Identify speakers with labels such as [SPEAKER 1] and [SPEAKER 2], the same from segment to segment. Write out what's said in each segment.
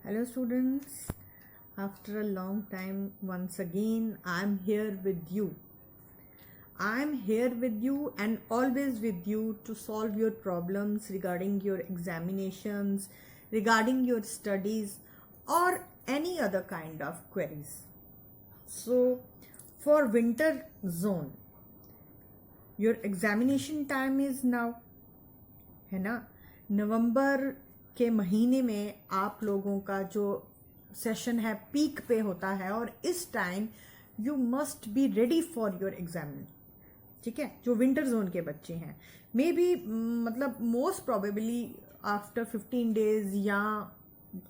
[SPEAKER 1] Hello students, after a long time once again I am here with you. I am here with you and always with you to solve your problems regarding your examinations, regarding your studies or any other kind of queries. So for winter zone, your examination time is now, है ना. नवंबर के महीने में आप लोगों का जो session है पीक पे होता है और इस time you must be ready for your exam. ठीक है, जो विंटर जोन के बच्चे हैं मे बी मतलब मोस्ट प्रोबेबली आफ्टर 15 डेज या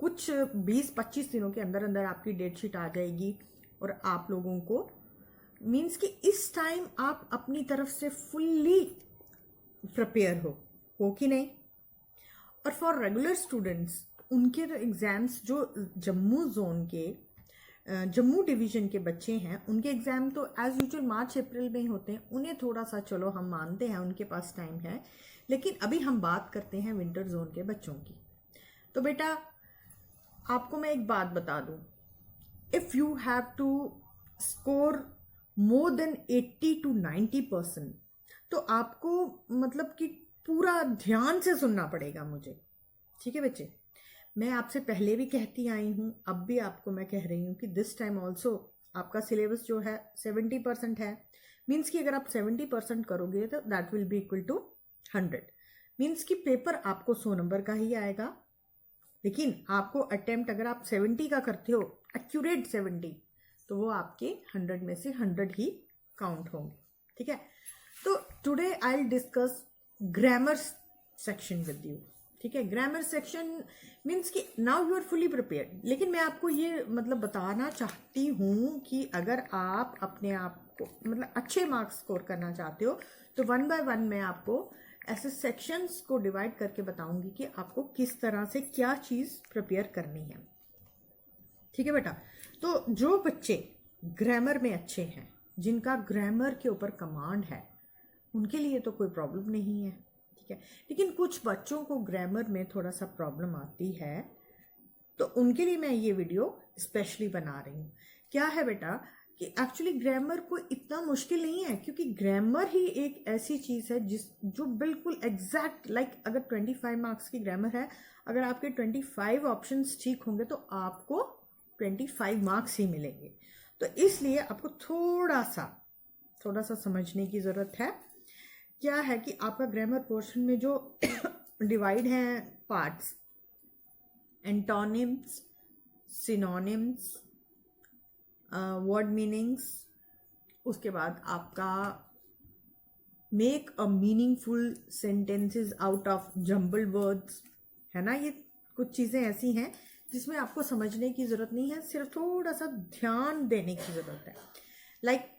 [SPEAKER 1] कुछ 20-25 दिनों के अंदर अंदर आपकी डेट शीट आ जाएगी और आप लोगों को मीन्स कि इस टाइम आप अपनी तरफ से फुल्ली प्रिपेयर हो कि नहीं. और फॉर रेगुलर स्टूडेंट्स उनके एग्ज़ाम्स जो जम्मू जोन के जम्मू डिवीज़न के बच्चे हैं उनके एग्ज़ाम तो एज़ यूजुअल मार्च अप्रैल में ही होते हैं. उन्हें थोड़ा सा चलो हम मानते हैं उनके पास टाइम है, लेकिन अभी हम बात करते हैं विंटर जोन के बच्चों की. तो बेटा आपको मैं एक बात बता दूं, if you have to score more than 80 to 90% तो आपको मतलब कि पूरा ध्यान से सुनना पड़ेगा मुझे. ठीक है बच्चे, मैं आपसे पहले भी कहती आई हूँ, अब भी आपको मैं कह रही हूँ कि दिस टाइम ऑल्सो आपका सिलेबस जो है 70% है. मीन्स कि अगर आप 70% करोगे तो that will be equal to 100. Means कि पेपर आपको 100 नंबर का ही आएगा, लेकिन आपको अटेम्प्ट अगर आप 70 का करते हो, एक्यूरेट 70, तो वो आपके 100 में से 100 ही काउंट होंगे. ठीक है, तो today I will discuss grammar section with you. ठीक है, ग्रामर सेक्शन मीन्स कि now you are fully prepared. लेकिन मैं आपको ये मतलब बताना चाहती हूँ कि अगर आप अपने आप को मतलब अच्छे मार्क्स स्कोर करना चाहते हो तो 1 by 1 मैं आपको ऐसे सेक्शंस को डिवाइड करके बताऊंगी कि आपको किस तरह से क्या चीज़ प्रिपेयर करनी है. ठीक है बेटा, तो जो बच्चे ग्रामर में अच्छे हैं, जिनका ग्रामर के ऊपर कमांड है, उनके लिए तो कोई प्रॉब्लम नहीं है. ठीक है, लेकिन कुछ बच्चों को ग्रामर में थोड़ा सा प्रॉब्लम आती है, तो उनके लिए मैं ये वीडियो स्पेशली बना रही हूँ. क्या है बेटा कि एक्चुअली ग्रामर को इतना मुश्किल नहीं है, क्योंकि ग्रामर ही एक ऐसी चीज़ है जो बिल्कुल एग्जैक्ट अगर 25 मार्क्स की ग्रामर है, अगर आपके 25 ऑप्शंस ठीक होंगे तो आपको 25 मार्क्स ही मिलेंगे. तो इसलिए आपको थोड़ा सा समझने की ज़रूरत है. क्या है कि आपका ग्रामर पोर्शन में जो डिवाइड हैं parts, antonyms, synonyms, word meanings, उसके बाद आपका make a meaningful sentences out of jumble words, है ना. ये कुछ चीज़ें ऐसी हैं जिसमें आपको समझने की ज़रूरत नहीं है, सिर्फ थोड़ा सा ध्यान देने की ज़रूरत है.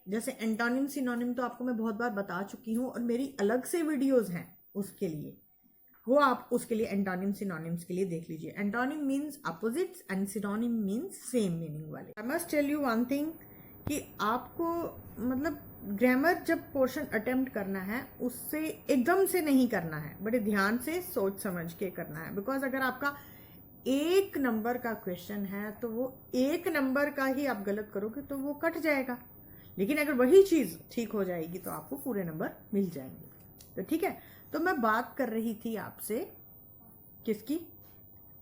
[SPEAKER 1] जैसे एंटोनिम सिनोनिम तो आपको मैं बहुत बार बता चुकी हूँ और मेरी अलग से वीडियोस हैं उसके लिए, वो आप उसके लिए एंटोनिम सिनोनिम्स के लिए देख लीजिए. Antonym means opposites and synonym means same meaning वाले. I must tell you one thing कि आपको मतलब ग्रामर जब पोर्शन अटेम्प्ट करना है उससे एकदम से नहीं करना है, बड़े ध्यान से सोच समझ के करना है. बिकॉज अगर आपका 1 नंबर का क्वेश्चन है तो वो 1 नंबर का ही आप गलत करोगे तो वो कट जाएगा, लेकिन अगर वही चीज़ ठीक हो जाएगी तो आपको पूरे नंबर मिल जाएंगे. तो ठीक है, तो मैं बात कर रही थी आपसे किसकी,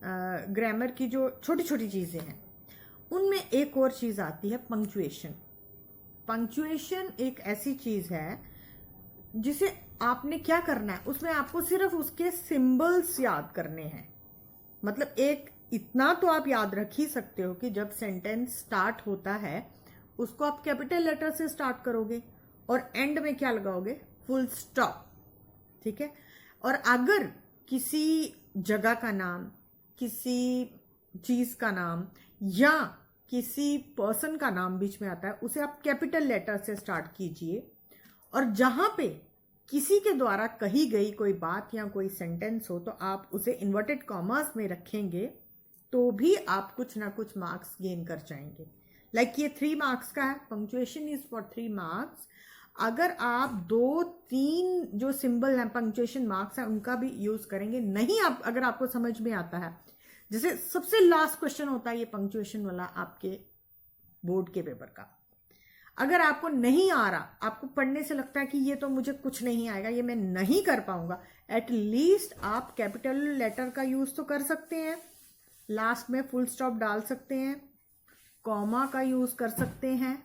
[SPEAKER 1] ग्रामर की जो छोटी छोटी चीज़ें हैं उनमें एक और चीज़ आती है पंक्चुएशन. पंक्चुएशन एक ऐसी चीज़ है जिसे आपने क्या करना है, उसमें आपको सिर्फ उसके सिंबल्स याद करने हैं. मतलब एक इतना तो आप याद रख ही सकते हो कि जब सेंटेंस स्टार्ट होता है उसको आप कैपिटल लेटर से स्टार्ट करोगे और एंड में क्या लगाओगे, फुल स्टॉप. ठीक है, और अगर किसी जगह का नाम, किसी चीज का नाम या किसी पर्सन का नाम बीच में आता है उसे आप कैपिटल लेटर से स्टार्ट कीजिए, और जहां पे किसी के द्वारा कही गई कोई बात या कोई सेंटेंस हो तो आप उसे इन्वर्टेड कॉमास में रखेंगे तो भी आप कुछ ना कुछ मार्क्स गेन कर जाएंगे. ये 3 मार्क्स का है, पंक्चुएशन इज फॉर 3 मार्क्स. अगर आप 2-3 जो सिंबल हैं पंक्चुएशन मार्क्स हैं उनका भी यूज करेंगे, नहीं आप अगर आपको समझ में आता है जैसे सबसे लास्ट क्वेश्चन होता है ये पंक्चुएशन वाला आपके बोर्ड के पेपर का। अगर आपको नहीं आ रहा, आपको पढ़ने से लगता है कि ये तो मुझे कुछ नहीं आएगा, ये मैं नहीं कर पाऊंगा, एटलीस्ट आप कैपिटल लेटर का यूज तो कर सकते हैं, लास्ट में फुल स्टॉप डाल सकते हैं, कॉमा का यूज कर सकते हैं,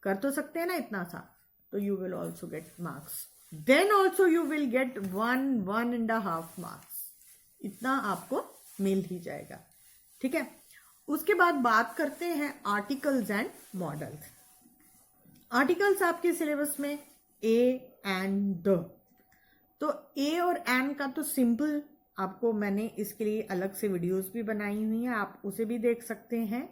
[SPEAKER 1] कर तो सकते हैं ना इतना सा, तो you will also get marks. Then also you will get 1.5 marks, इतना आपको मिल ही जाएगा। ठीक है, उसके बाद बात करते हैं आर्टिकल्स एंड मॉडल्स। आर्टिकल्स आपके सिलेबस में ए एंड द, तो ए और एन का तो सिंपल, आपको मैंने इसके लिए अलग से वीडियोस भी बनाई हुई हैं, आप उसे भी देख सकते हैं।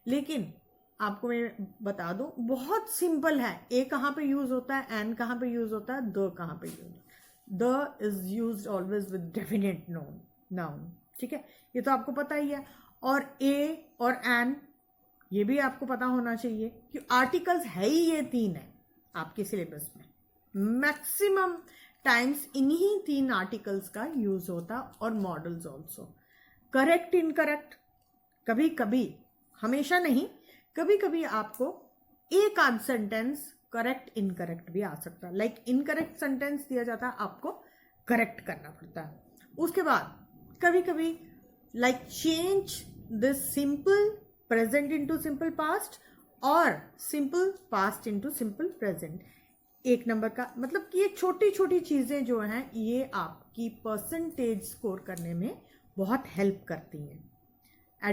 [SPEAKER 1] लेकिन आपको मैं बता दूं, बहुत सिंपल है। ए कहाँ पे यूज होता है, एन कहाँ पे यूज होता है, द कहाँ पे use, the is use always with definite noun. ठीक है, ये तो आपको पता ही है। और ए और एन ये भी आपको पता होना चाहिए कि आर्टिकल्स है ही ये 3 है आपके सिलेबस में। मैक्सिमम टाइम्स इन्हीं 3 आर्टिकल्स का यूज होता, और मॉडल्स ऑल्सो। करेक्ट इनकरेक्ट, कभी कभी, हमेशा नहीं, कभी कभी आपको एक आध सेंटेंस करेक्ट इनकरेक्ट भी आ सकता है। लाइक इनकरेक्ट सेंटेंस दिया जाता है, आपको करेक्ट करना पड़ता है। उसके बाद कभी कभी like change this simple present into simple past और simple past into simple present. 1 number का मतलब कि ये छोटी छोटी चीजें जो हैं ये आपकी परसेंटेज स्कोर करने में बहुत हेल्प करती हैं।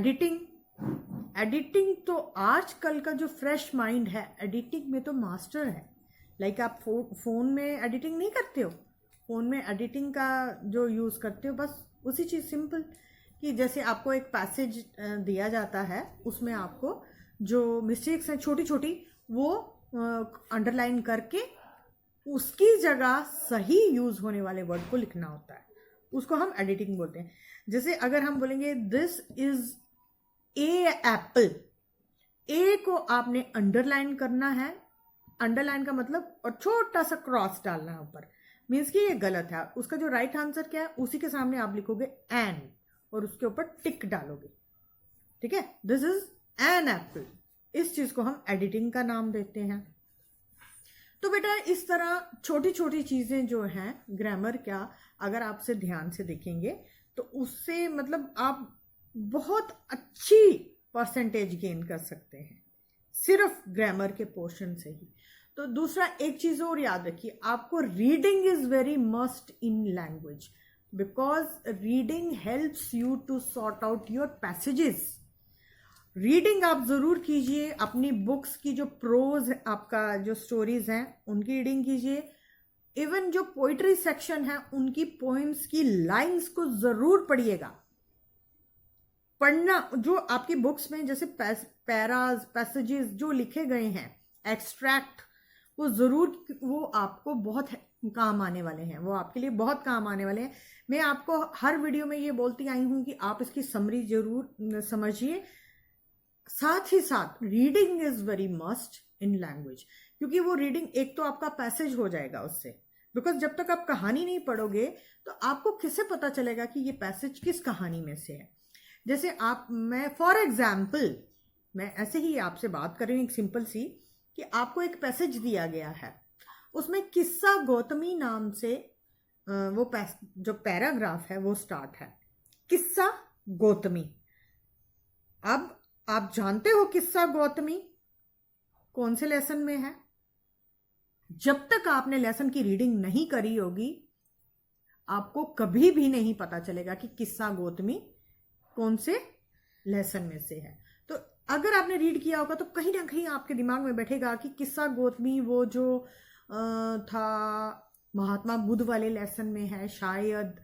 [SPEAKER 1] एडिटिंग तो आजकल का जो फ्रेश माइंड है, एडिटिंग में तो मास्टर है। लाइक आप फोन में एडिटिंग नहीं करते हो, फोन में एडिटिंग का जो यूज करते हो, बस उसी चीज सिंपल कि जैसे आपको एक पैसेज दिया जाता है, उसमें आपको जो मिस्टेक्स हैं छोटी छोटी वो अंडरलाइन करके उसकी जगह सही यूज होने वाले वर्ड को लिखना होता है, उसको हम एडिटिंग बोलते हैं। जैसे अगर हम बोलेंगे दिस इज ए एप्पल, ए को आपने अंडरलाइन करना है, अंडरलाइन का मतलब, और छोटा सा क्रॉस डालना है ऊपर, मीन्स कि ये गलत है। उसका जो राइट आंसर क्या है, उसी के सामने आप लिखोगे एन और उसके ऊपर टिक डालोगे। ठीक है, दिस इज एन एप्पल। इस चीज को हम एडिटिंग का नाम देते हैं। तो बेटा इस तरह छोटी छोटी चीजें जो हैं ग्रामर क्या, अगर आपसे ध्यान से देखेंगे तो उससे मतलब आप बहुत अच्छी परसेंटेज गेन कर सकते हैं, सिर्फ ग्रामर के पोर्शन से ही। तो दूसरा एक चीज और याद रखिए, आपको reading is very must in language, because reading helps you to sort out your passages. Reading आप जरूर कीजिए, अपनी बुक्स की जो प्रोज, आपका जो स्टोरीज हैं उनकी रीडिंग कीजिए। इवन जो पोइट्री सेक्शन है उनकी पोइम्स की लाइंस को जरूर पढ़िएगा। पढ़ना, जो आपकी बुक्स में जैसे पैराज, पैसेजेस जो लिखे गए हैं, एक्सट्रैक्ट, वो जरूर, वो आपको बहुत काम आने वाले हैं, वो आपके लिए बहुत काम आने वाले हैं। मैं आपको हर वीडियो में ये बोलती आई हूं कि आप इसकी समरी जरूर समझिए। साथ ही साथ reading is very must in language, क्योंकि वो रीडिंग एक तो आपका पैसेज हो जाएगा उससे, बिकॉज जब तक आप कहानी नहीं पढ़ोगे तो आपको किससे पता चलेगा कि ये पैसेज किस कहानी में से है। जैसे मैं फॉर एग्जाम्पल, मैं ऐसे ही आपसे बात कर रही हूँ एक सिंपल सी, कि आपको एक पैसेज दिया गया है, उसमें किस्सा गौतमी नाम से वो जो पैराग्राफ है वो स्टार्ट है, किस्सा गौतमी। अब आप जानते हो किस्सा गौतमी कौन से लेसन में है? जब तक आपने लेसन की रीडिंग नहीं करी होगी आपको कभी भी नहीं पता चलेगा कि किस्सा गौतमी कौन से लेसन में से है। तो अगर आपने रीड किया होगा तो कहीं ना कहीं आपके दिमाग में बैठेगा कि किस्सा गौतमी वो जो था महात्मा बुद्ध वाले लेसन में है शायद।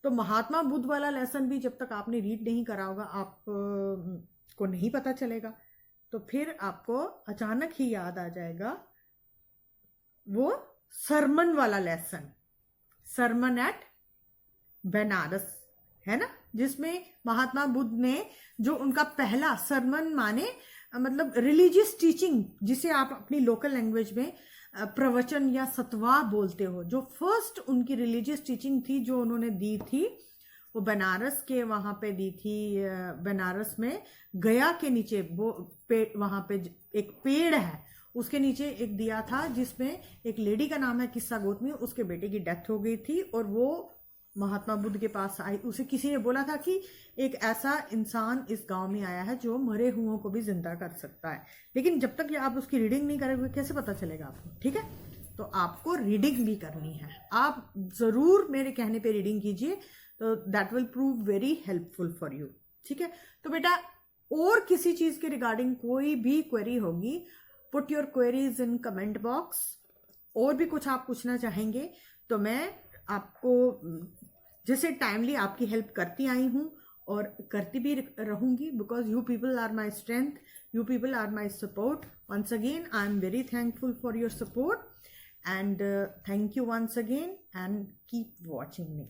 [SPEAKER 1] तो महात्मा बुद्ध वाला लेसन भी जब तक आपने रीड नहीं करा होगा आप को नहीं पता चलेगा। तो फिर आपको अचानक ही याद आ जाएगा वो सरमन वाला लेसन, सरमन एट बनारस, है ना, जिसमें महात्मा बुद्ध ने जो उनका पहला सरमन माने मतलब रिलीजियस टीचिंग, जिसे आप अपनी लोकल लैंग्वेज में प्रवचन या सतवा बोलते हो, जो फर्स्ट उनकी रिलीजियस टीचिंग थी जो उन्होंने दी थी, वो बनारस के वहाँ पे दी थी। बनारस में गया के नीचे वो वहाँ पे एक पेड़ है, उसके नीचे एक दिया था जिसमें एक लेडी का नाम है किस्सा गौतमी, उसके बेटे की डेथ हो गई थी और वो महात्मा बुद्ध के पास आई। उसे किसी ने बोला था कि एक ऐसा इंसान इस गांव में आया है जो मरे हुओं को भी जिंदा कर सकता है, लेकिन जब तक आप उसकी रीडिंग नहीं करेंगे कैसे पता चलेगा आपको, ठीक है। तो आपको रीडिंग भी करनी है, आप जरूर मेरे कहने पे रीडिंग कीजिए, तो that will prove very helpful for you, ठीक है। तो बेटा और किसी चीज के रिगार्डिंग कोई भी क्वेरी होगी, put your queries in comment box. और भी कुछ आप पूछना चाहेंगे तो मैं आपको जैसे टाइमली आपकी हेल्प करती आई हूँ और करती भी रहूंगी, because you people are my strength, you people are my support. Once again I am very thankful for your support and thank you once again and keep watching me.